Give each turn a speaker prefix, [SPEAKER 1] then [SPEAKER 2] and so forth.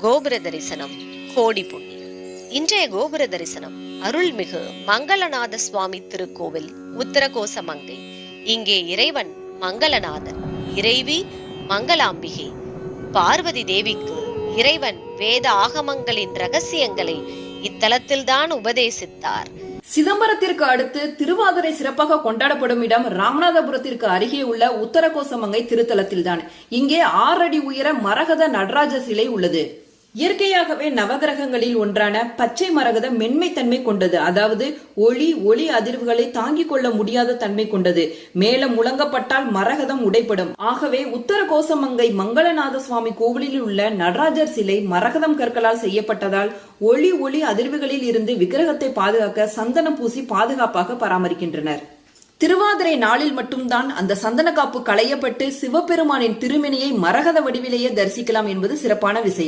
[SPEAKER 1] கோபுர தரிசனம் கோடி புண்ணியம். இன்றைய கோபுர தரிசனம் அருள்மிகு மங்களநாத சுவாமி திருக்கோவில் உத்தரகோசமங்கை. இங்கே இறைவன் மங்களநாதன், இறைவி மங்களாம்பிகை. பார்வதி தேவிக்கு இறைவன் வேத ஆகமங்களின் ரகசியங்களை இத்தலத்தில்தான் உபதேசித்தார்.
[SPEAKER 2] சிதம்பரத்திற்கு அடுத்து திருவாதிரை சிறப்பாக கொண்டாடப்படும் இடம் ராமநாதபுரத்திற்கு அருகே உள்ள உத்தரகோசமங்கை திருத்தலத்தில்தான். இங்கே 6 அடி உயர மரகத நடராஜ சிலை உள்ளது. இயற்கையாகவே நவகிரகங்களில் ஒன்றான பச்சை மரகதம் மென்மை தன்மை கொண்டது. அதாவது ஒளி அதிர்வுகளை தாங்கிக் கொள்ள முடியாத தன்மை கொண்டது. மேலும் முழங்கப்பட்டால் மரகதம் உடைப்படும். ஆகவே உத்தரகோசமங்கை மங்களநாத சுவாமி கோவிலில் உள்ள நடராஜர் சிலை மரகதம் கற்களால் செய்யப்பட்டதால் ஒளி அதிர்வுகளில் இருந்து விக்கிரகத்தை பாதுகாக்க சந்தனம் பூசி பாதுகாப்பாக பராமரிக்கின்றனர். திருவாதிரை நாளில் மட்டும்தான் அந்த சந்தன காப்பு களையப்பட்டு சிவபெருமானின் திருமேனியை மரகத வடிவிலேயே தரிசிக்கலாம் என்பது சிறப்பான விஷயம்.